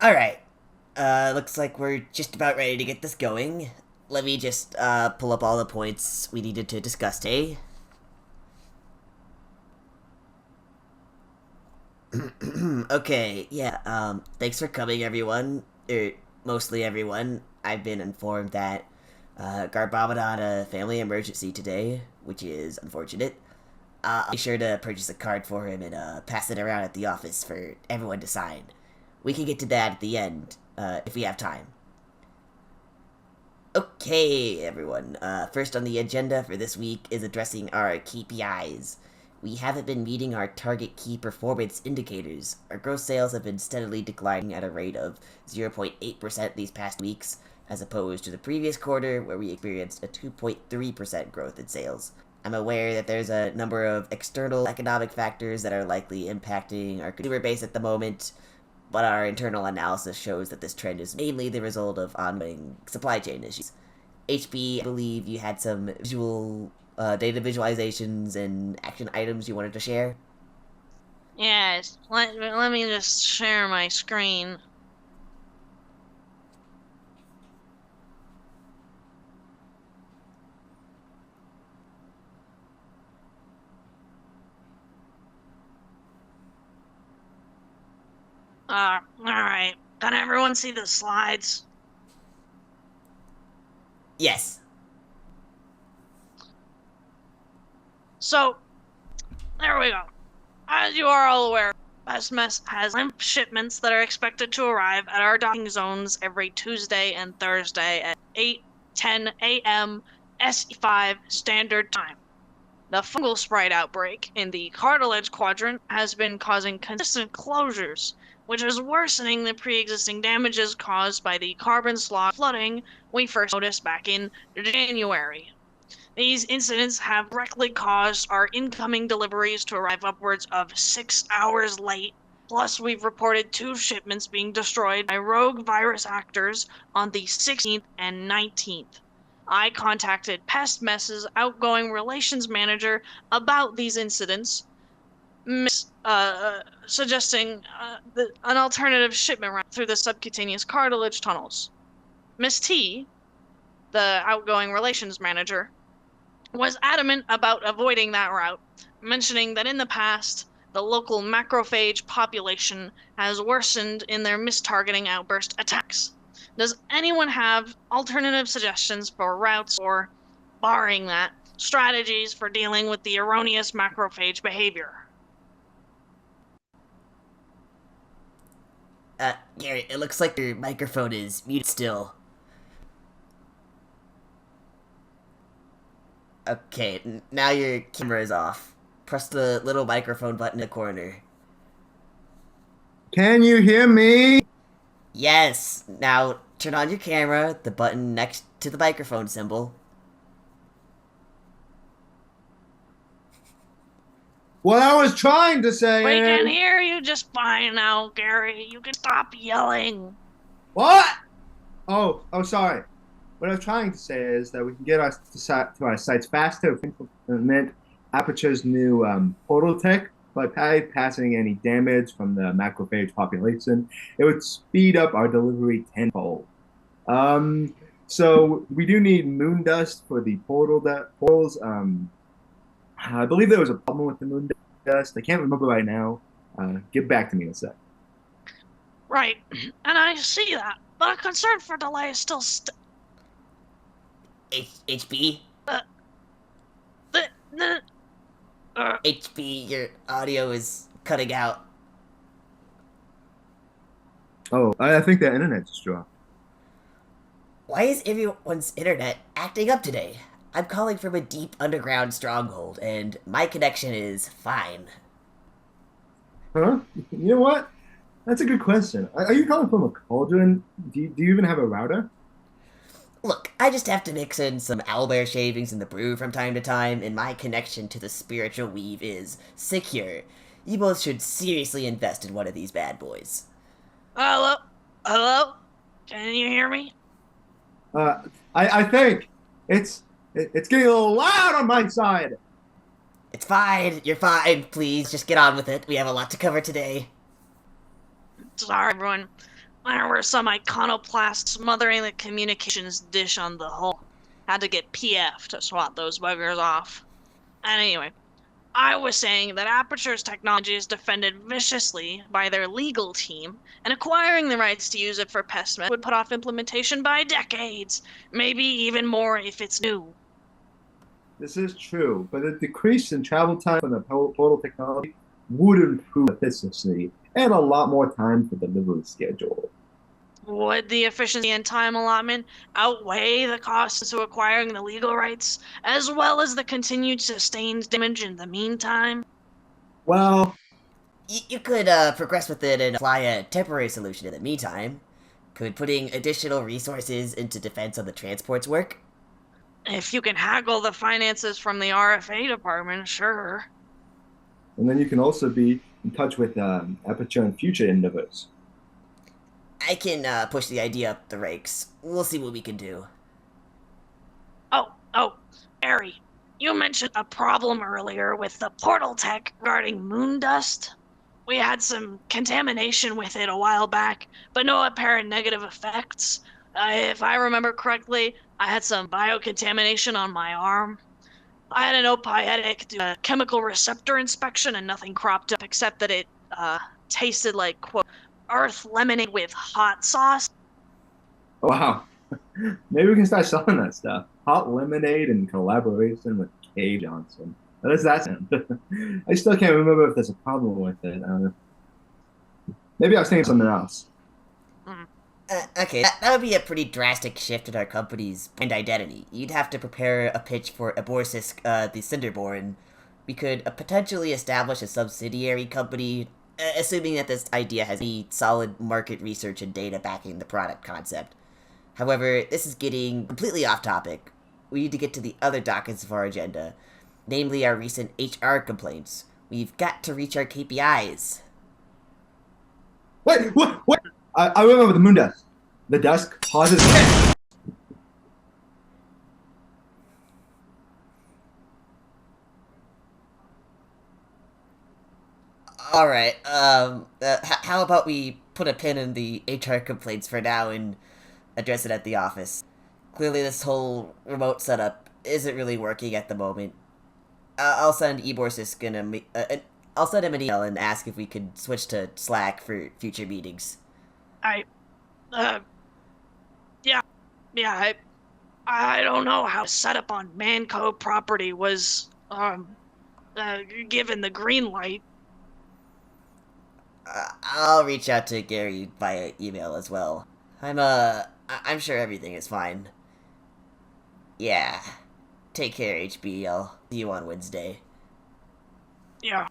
Alright, looks like we're just about ready to get this going. Let me just, pull up all the points we needed to discuss today. Okay, yeah, thanks for coming, everyone. Mostly everyone. I've been informed that, Garbava had a family emergency today, which is unfortunate. I'll be sure to purchase a card for him and, pass it around at the office for everyone to sign. We can get to that at the end, if we have time. Okay, everyone. First on the agenda for this week is addressing our KPIs. We haven't been meeting our target key performance indicators. Our gross sales have been steadily declining at a rate of 0.8% these past weeks, as opposed to the previous quarter where we experienced a 2.3% growth in sales. I'm aware that there's a number of external economic factors that are likely impacting our consumer base at the moment, but our internal analysis shows that this trend is mainly the result of ongoing supply chain issues. HB, I believe you had some data visualizations and action items you wanted to share. Yes, let me just share my screen. All right. Can everyone see the slides? Yes. So, there we go. As you are all aware, Best Mess has shipments that are expected to arrive at our docking zones every Tuesday and Thursday at 8:10 a.m. SE5 Standard Time. The fungal sprite outbreak in the cartilage quadrant has been causing consistent closures, which is worsening the pre-existing damages caused by the carbon slog flooding we first noticed back in January. These incidents have directly caused our incoming deliveries to arrive upwards of 6 hours late. Plus, we've reported 2 shipments being destroyed by rogue virus actors on the 16th and 19th. I contacted Pest Mess's outgoing relations manager about these incidents, suggesting an alternative shipment route through the subcutaneous cartilage tunnels. Miss T, the outgoing relations manager, was adamant about avoiding that route, mentioning that in the past, the local macrophage population has worsened in their mistargeting outburst attacks. Does anyone have alternative suggestions for routes or, barring that, strategies for dealing with the erroneous macrophage behavior? Gary, it looks like your microphone is muted still. Okay, now your camera is off. Press the little microphone button in the corner. Can you hear me? Yes, now turn on your camera, the button next to the microphone symbol. What I was trying to say We can is, hear you just fine now, Gary. You can stop yelling. what? Oh, sorry. What I was trying to say is that we can get us to our sites faster if we implement Aperture's new portal tech by bypassing any damage from the macrophage population. It would speed up our delivery tenfold. So we do need moon dust for the portals. I believe there was a problem with the moon dust. I can't remember right now. Get back to me in a sec. Right, and I see that, but a concern for delay is still HB? the the HB, your audio is cutting out. Oh, I think the internet just dropped. Why is everyone's internet acting up today? I'm calling from a deep underground stronghold, and my connection is fine. Huh? You know what? That's a good question. Are you calling from a cauldron? Do you even have a router? Look, I just have to mix in some owlbear shavings in the brew from time to time, and my connection to the spiritual weave is secure. You both should seriously invest in one of these bad boys. hello, hello. Can you hear me? Uh, I think it's getting a little loud on my side. It's fine, you're fine, please, just get on with it. We have a lot to cover today. Sorry, everyone. There were some iconoplasts smothering the communications dish on the hull. Had to get PF to swat those buggers off. Anyway, I was saying that Aperture's technology is defended viciously by their legal team, and acquiring the rights to use it for pest would put off implementation by decades, maybe even more if it's new. This is true, but a decrease in travel time from the portal technology would improve efficiency and a lot more time for delivery schedule. Would the efficiency and time allotment outweigh the costs of acquiring the legal rights, as well as the continued sustained damage in the meantime? Well, You could progress with it and apply a temporary solution in the meantime. Could putting additional resources into defense of the transports work? If you can haggle the finances from the RFA department, sure. and then you can also be in touch with Aperture and future endeavors. I can push the idea up the ranks. We'll see what we can do. Oh, Ari, you mentioned a problem earlier with the portal tech regarding moon dust. We had some contamination with it a while back, but no apparent negative effects. If I remember correctly, I had some biocontamination on my arm. I had an opietic do a chemical receptor inspection and nothing cropped up except that it tasted like, quote, earth lemonade with hot sauce. Wow. Maybe we can start selling that stuff. Hot lemonade in collaboration with K. Johnson. How does that sound? I still can't remember if there's a problem with it. I don't know. Maybe I was thinking of something else. Okay, that would be a pretty drastic shift in our company's brand identity. You'd have to prepare a pitch for Aborsis, the Cinderborn. We could potentially establish a subsidiary company, assuming that this idea has any solid market research and data backing the product concept. However, this is getting completely off topic. We need to get to the other dockets of our agenda, namely our recent HR complaints. We've got to reach our KPIs. Wait, what? I remember the moon dust. The dust causes. Alright, how about we put a pin in the HR complaints for now and address it at the office? Clearly this whole remote setup isn't really working at the moment. I'll send I'll send him an email and ask if we could switch to Slack for future meetings. I, yeah, I don't know how setup on Manco property was, given the green light. I'll reach out to Gary via email as well. I'm sure everything is fine. Yeah. Take care, HB. I'll see you on Wednesday. Yeah.